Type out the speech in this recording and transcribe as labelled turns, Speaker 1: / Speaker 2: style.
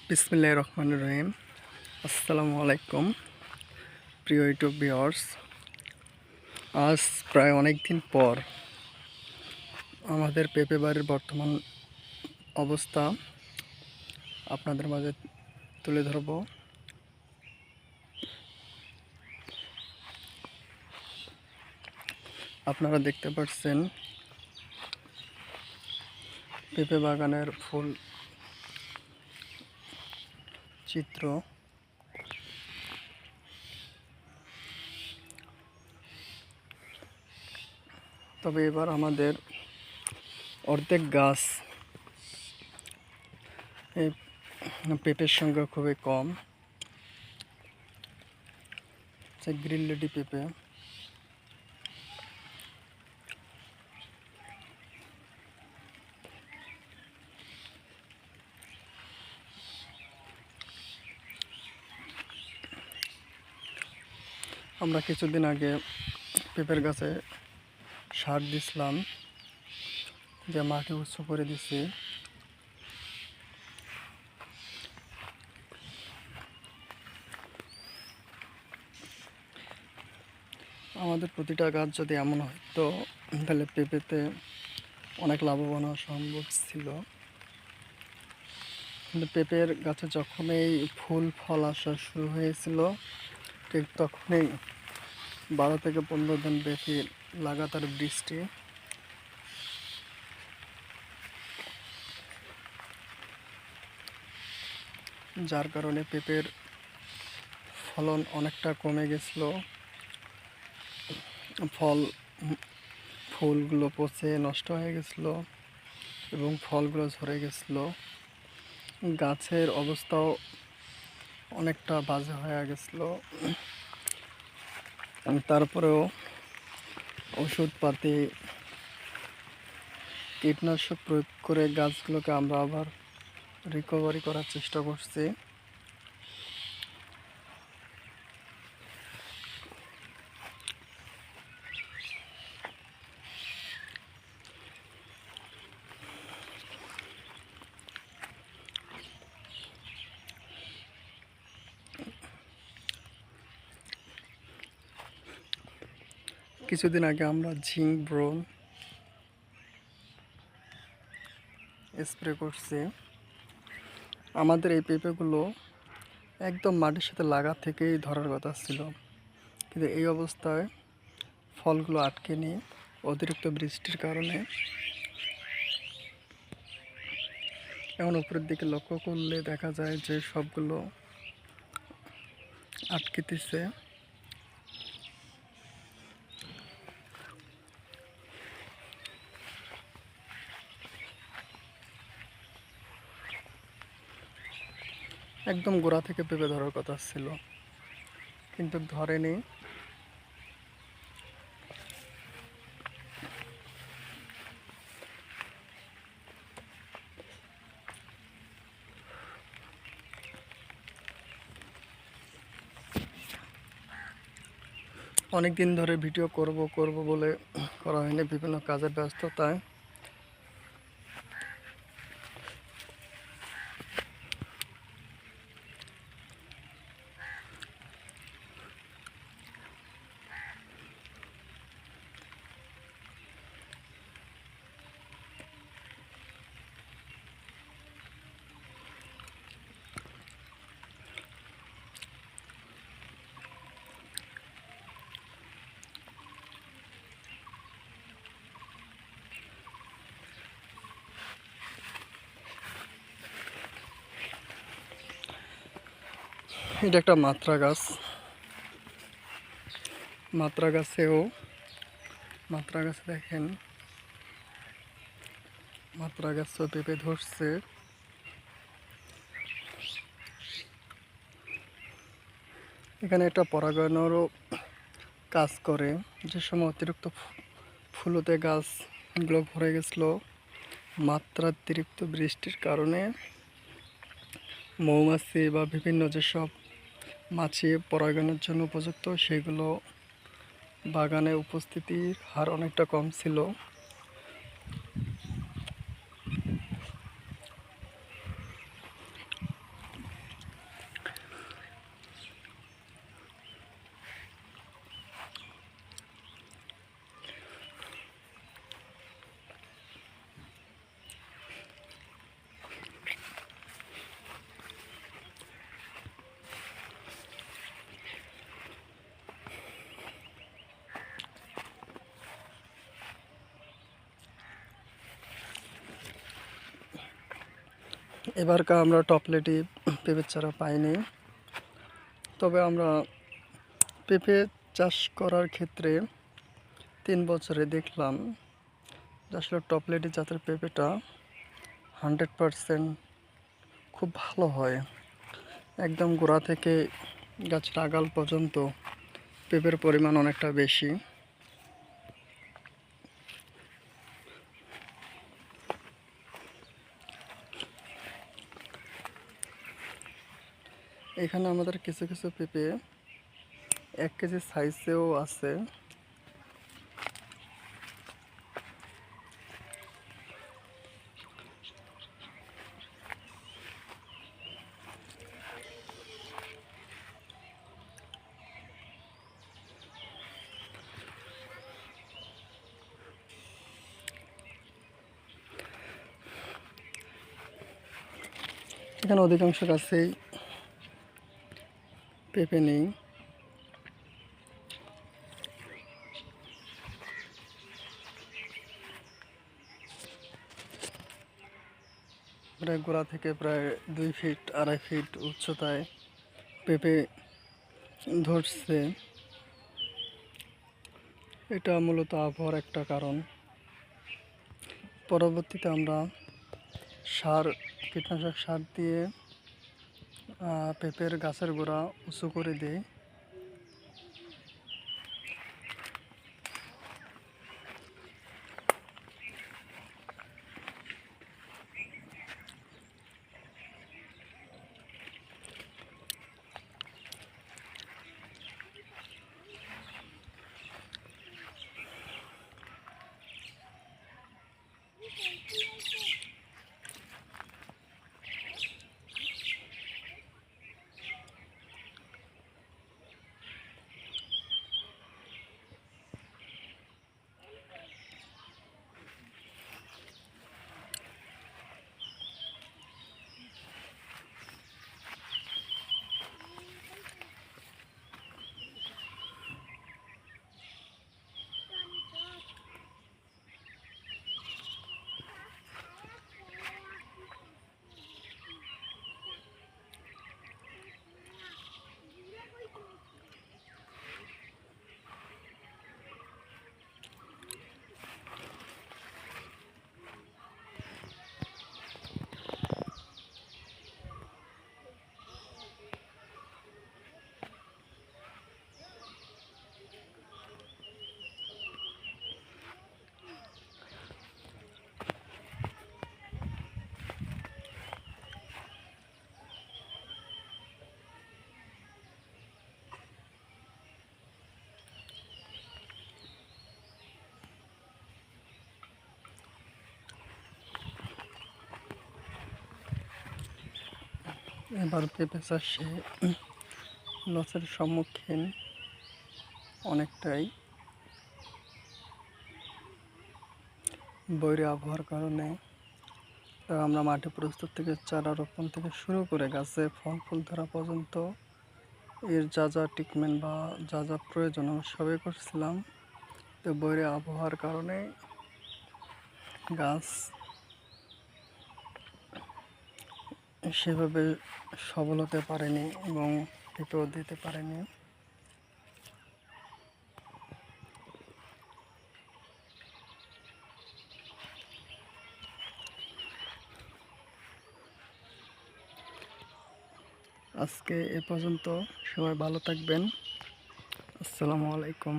Speaker 1: বিসমিল্লাহির রহমানির রহিম। আসসালামু আলাইকুম প্রিয় ইউটিউব ভিউয়ার্স। আজ প্রায় অনেক দিন পর আমাদের পেঁপে বাড়ির বর্তমান অবস্থা আপনাদের মাঝে তুলে ধরব। আপনারা দেখতে পাচ্ছেন পেঁপে বাগানের ফুল চিত্র। তবে এবার আমাদের অর্ধেক গাছ এই পেঁপের সংখ্যা খুবই কম। গ্রিন লেডি পেঁপে। আমরা কিছুদিন আগে পেঁপের গাছে সার দিছিলাম, যে মাটি উঁচু করে দিছি। আমাদের প্রতিটা গাছ যদি এমন হতো তাহলে পেঁপেতে অনেক লাভবান হওয়া সম্ভব ছিল। কিন্তু পেঁপের গাছে যখনই ফুল ফল আসা শুরু হয়েছিল, ঠিক তখনই 12 থেকে 15 দিন ব্যাপী লাগাতার বৃষ্টি, যার কারণে পেঁপের ফলন অনেকটা কমে গেছিল। ফুলগুলো পচে নষ্ট হয়ে গেছিল এবং ফলগুলো ঝরে গেছিল। গাছের অবস্থাও অনেকটা বাজে হয়ে গেছিল। তারপরেও ওষুধপাতি, কীটনাশক প্রয়োগ করে গাছগুলোকে আমরা আবার রিকভারি করার চেষ্টা করছি। কিছুদিন আগে আমরা জিঙ্ক ব্রোন স্প্রে করছি। আমাদের এই পেঁপেগুলো একদম মাটির সাথে লাগা থেকেই ধরার কথা ছিল, কিন্তু এই অবস্থায় ফলগুলো আটকে নিয়ে অতিরিক্ত বৃষ্টির কারণে এখন উপরের দিকে লক্ষ্য করলে দেখা যায় যে সবগুলো আটকেতেছে। একদম গোড়া থেকে পেঁপে ধরার কথা ছিল, কিন্তু ধরেনি। অনেক দিন ধরে ভিডিও করব বলে করা হয়নি, বিভিন্ন কাজের ব্যস্ততায়। এটা একটা মাত্রা গাছ। মাত্রা গাছে দেখেন, মাত্রা গাছও পেঁপে ধরছে। এখানে একটা পরাগায়নেরও কাজ করে। যে সময় অতিরিক্ত ফুলতে গাছগুলো ভরে গেছিলো, মাত্রাতিরিক্ত বৃষ্টির কারণে মৌমাছি বা বিভিন্ন যেসব মাছি পরাগায়নের জন্য উপযুক্ত, সেগুলো বাগানে উপস্থিতির হার অনেকটা কম ছিল। এবারকার আমরা টপলেটি পেঁপের চারা পাইনি, তবে আমরা পেঁপে চাষ করার ক্ষেত্রে 3 বছরে দেখলাম যে আসলে টপলেটি জাতের পেঁপেটা 100% খুব ভালো হয়। একদম গোড়া থেকে গাছের আগাল পর্যন্ত পেঁপের পরিমাণ অনেকটা বেশি। এখানে আমাদের কিছু কিছু পেঁপে 1 কেজি সাইজেও আছে। এখানে অধিকাংশ গাছেই পেঁপে নেই। প্রায় গোড়া থেকে প্রায় 2 ফিট 2.5 ফিট উচ্চতায় পেঁপে ধরছে। এটা মূলত আবহাওয়ার একটা কারণ। পরবর্তীতে আমরা কীটনাশক সার দিয়ে পেঁপের গাছের গোড়া উঁচু করে দিই। এবার পেঁপে চাষে লসের সম্মুখীন অনেকটাই। বৈরী আবহাওয়ার কারণে আমরা মাটি প্রস্তুত থেকে চারা রোপণ থেকে শুরু করে গাছে ফল ফুল ধরা পর্যন্ত এর যা যা ট্রিটমেন্ট বা যা যা প্রয়োজন আমরা সবই করছিলাম। তো বৈরী আবহাওয়ার কারণে গাছ সেভাবে সবল হতে পারেনি এবং পেঁপেও দিতে পারেনি। আজকে এ পর্যন্ত, সবাই ভালো থাকবেন। আসসালামু আলাইকুম।